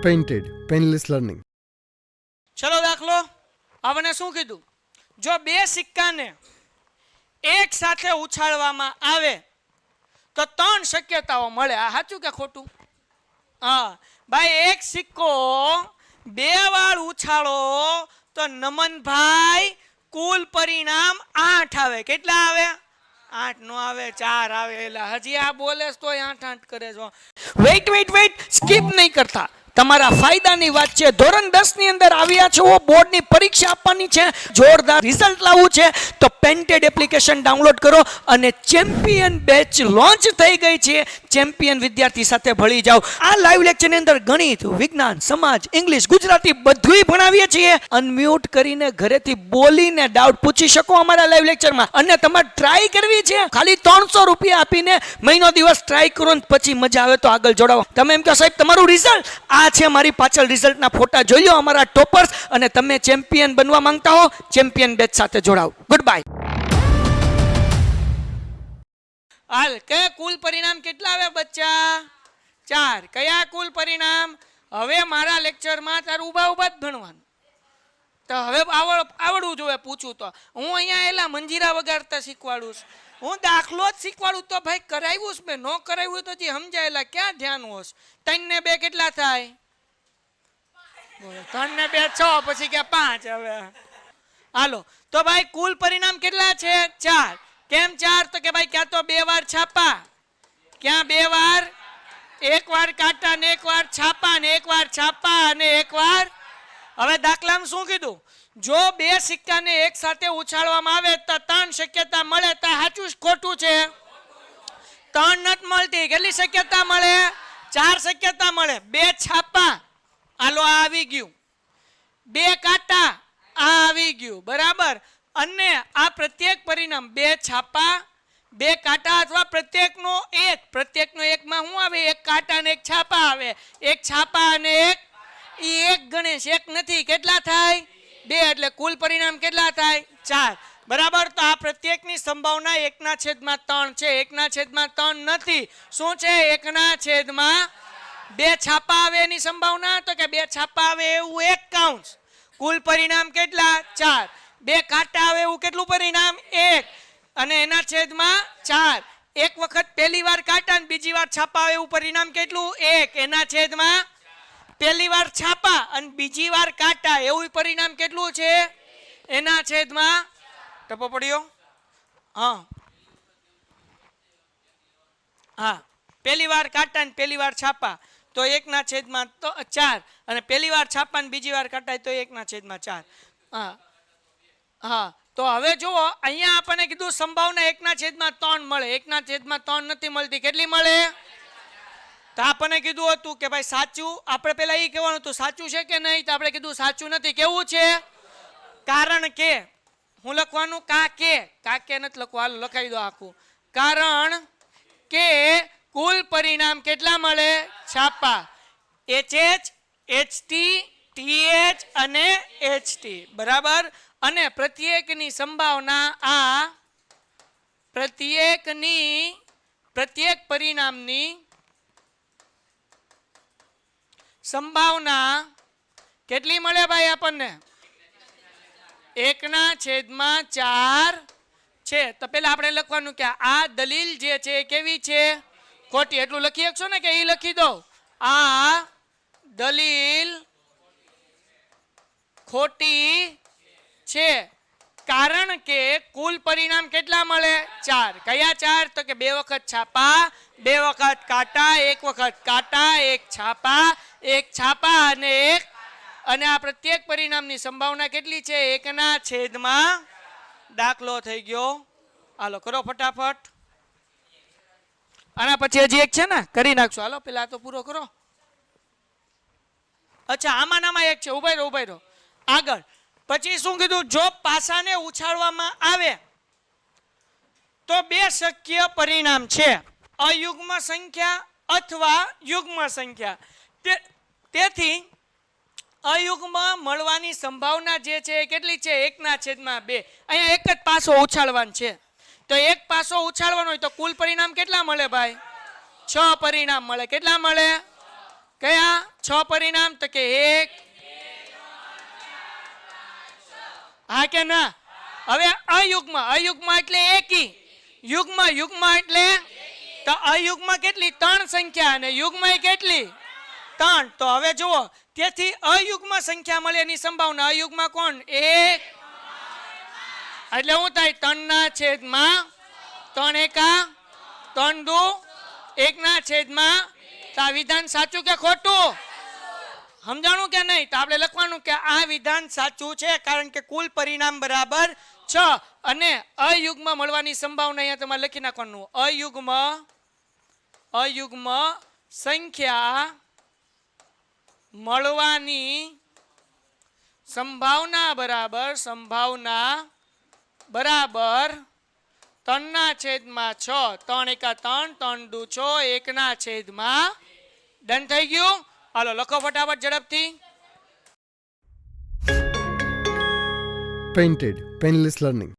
Painted painless learning. ચલો દાખલો આપણે શું કીધું, જો બે સિક્કાને એક સાથે ઉછાળવામાં આવે તો ત્રણ શક્યતાઓ મળે. આ સાચું કે ખોટું? હા ભાઈ, એક સિક્કો બે વાર ઉછાળો તો નમનભાઈ કુલ પરિણામ 8 આવે. કેટલા આવે? 8 નો આવે, 4 આવે. એટલે હજી આ બોલે તો 8 કરે છો. વેઇટ સ્કીપ નહીં કરતા, તમારા ફાયદાની વાત છે. ધોરણ 10 ની અંદર આવ્યા છો, બોર્ડની પરીક્ષા આપવાની છે, જોરદાર રિઝલ્ટ લાવવું છે તો પેન્ટેડ એપ્લિકેશન ડાઉનલોડ કરો અને ચેમ્પિયન બેચ લોન્ચ થઈ ગઈ છે. ચેમ્પિયન વિદ્યાર્થી સાથે ભળી જાઓ. આ લાઈવ લેક્ચરની અંદર ગણિત, વિજ્ઞાન, સમાજ, ઇંગ્લિશ, ગુજરાતી બધુંય ભણાવીએ છીએ. અનમ્યુટ કરીને ઘરેથી બોલીને ડાઉટ પૂછી શકો અમારા લાઈવ લેક્ચરમાં. અને તમારે ટ્રાય કરવી છે, ખાલી 300 રૂપિયા આપીને મહિનો દિવસ ટ્રાય કરો ને પછી મજા આવે તો આગળ જોડાવો. તમે એમ કહો સાહેબ તમારું રિઝલ્ટ આ છે, મારી પાછળ રિઝલ્ટના ફોટા જોઈ લો અમારા ટોપર્સ, અને તમે ચેમ્પિયન બનવા માંગતા હો ચેમ્પિયન બેચ સાથે જોડાઓ. Good bye. હાલ કે કુલ પરિણામ કેટલા આવે બચ્ચા? 4. કયા કુલ પરિણામ? હવે મારા લેક્ચરમાં તારું ઊભા જ ભણવાનું. તો હવે આવડવું જોઈએ. પૂછું તો હું અહીંયા એલા મંજીરા વગાડતા શીખવાડું છું, હું દાખલો જ શીખવાડું તો ભાઈ કરાવ્યું છે, મેં ન કરાવ્યું તો સમજાયેલા ક્યાં ધ્યાન હોશ. 3 ને 2 કેટલા થાય? 3 ને 2 6, પછી કે 5. હવે હાલો તો ભાઈ કુલ પરિણામ કેટલા છે? 4. કેમ 4? તો કે ભાઈ ક્યાં તો 2 વાર છાપા, ક્યાં 2 વાર, એક વાર કાટા ને એક વાર છાપા ને એક વાર છાપા અને એક વાર. હવે દાખલામાં શું કીધું, જો બે સિક્કાને એક સાથે ઉછાળવામાં આવે તો 3 શક્યતા મળે. તો સાચું ખોટું છે? 3 નથી મળતી. કેટલી શક્યતા મળે? 4 શક્યતા મળે. 2 છાપા, હાલો આ આવી ગયું. 2 કાટા, આ આવી ગયું. બરાબર. અને આ પ્રત્યેક પરિણામ 2 છાપા, 2 કાટા અથવા પ્રત્યેકનો એકમાં શું આવે? 1 કાટા અને 1 છાપા આવે. 1 છાપા અને 1 એક ગણેશ, એક નથી. કેટલા થાય? 2. એટલે કુલ પરિણામ કેટલા થાય? 4. બરાબર. તો આ પ્રત્યેકની સંભાવના 1/3 છે. 1/3 નથી. શું છે? 1/2 છાપા આવે એની સંભાવના, તો કે 2 છાપા આવે એવું 1 કાઉન્સ. કુલ પરિણામ કેટલા? 4. 2 કાટા આવે એવું કેટલું પરિણામ? 1. અને એના છેદમાં 4. એક વખત પહેલી વાર કાટા અને બીજી વાર છાપા આવે એવું પરિણામ કેટલું? 1. એના છેદમાં પહેલી વાર છાપા અને બીજી વાર કાટા એવું પરિણામ કેટલું છે? એના છેદમાં ટપો પડ્યો. હા પહેલી વાર કાટા ને પહેલી વાર છાપા તો 1/4, અને પહેલી વાર છાપા ને બીજી વાર કાટા તો 1/4. હા તો હવે જુઓ, અહીંયા આપણને કીધું સંભાવના 1/3 મળે. 1/3 નથી મળતી. કેટલી મળે? તો આપણને કીધું હતું કે ભાઈ સાચું, આપણે પેલા એ કહેવાનું હતું સાચું છે કે નહીં, તો આપણે કીધું સાચું નથી. કેવું છે? કારણ કે હું લખવાનું કા કે નથી લખવાનું, લખાઈ દો આખું. કારણ કે કુલ પરિણામ કેટલા મળે? છાપા HH, HT, TH અને HT. બરાબર. અને પ્રત્યેકની સંભાવના પ્રત્યેક પરિણામની સંભાવના કેટલી મળે ભાઈ આપણને? 1/4 છે. તો પેલા આપણે લખવાનું કે આ દલીલ જે છે કેવી છે? ખોટી. એટલું લખી શકશો ને કે એ લખી દો, આ દલીલ ખોટી છે. કારણ કે કુલ પરિણામ કેટલા મળે? 4. કયા 4? તો કે 2 વખત છાપા, 2 વખત કાટા, 1 વખત કાટા, 1 છાપા, 1 છાપા અને 1. અને આ પ્રત્યેક પરિણામની સંભાવના કેટલી છે? 1/. દાખલો થઈ ગયો. હાલો કરો ફટાફટ. આના પછી હજી એક છે ને, કરી નાખશો. હાલો પેલા તો પૂરો કરો. અચ્છા આમાં એક છે. ઉભાઈ રહો આગળ. પછી શું કીધું? જો પાસાને ઉછાળવામાં આવે તો 2 શક્ય પરિણામ છે, અયુગ્મ સંખ્યા અથવા યુગ્મ સંખ્યા. તેથી અયુગ્મ મળવાની સંભાવના જે છે એ કેટલી છે? 1/2. અહીંયા એક જ પાસો ઉછાળવાનો છે, તો એક પાસો ઉછાળવાનો હોય તો કુલ પરિણામ કેટલા મળે ભાઈ? 6 પરિણામ મળે. કેટલા મળે? કયા? 6 પરિણામ તો કે 1 હા કે ના? હવે અયુગ્મ એટલે એકી, યુગ્મ એટલે તો અયુગ્મ કેટલી? 3 સંખ્યા અને યુગ્મ કેટલી? 3. તો હવે જુઓ, તેથી અયુગ્મ સંખ્યા મળે એની સંભાવના અયુગ્મ કોણ? 1 એટલે શું થાય? 3 ના છેદમાં 3 એકા 3 દુ 1 ના છેદમાં. તો આ વિધાન સાચું કે ખોટું? સમજાણું કે નહીં? તો આપણે લખવાનું કે આ વિધાન સાચું છે, કારણ કે કુલ પરિણામ બરાબર 6 અને અયુગ્મ મળવાની સંભાવના અહીંયા તમારે લખી નાખવાનું. અયુગ્મ સંખ્યા મળવાની સંભાવના બરાબર 3 ના છેદમાં 6. 3 એકા 3, 3 દુ 6, 1 ના છેદમાં. ડન થઈ ગયું? હાલો લખો ફટાફટ ઝડપથી. Painted, Painless Learning.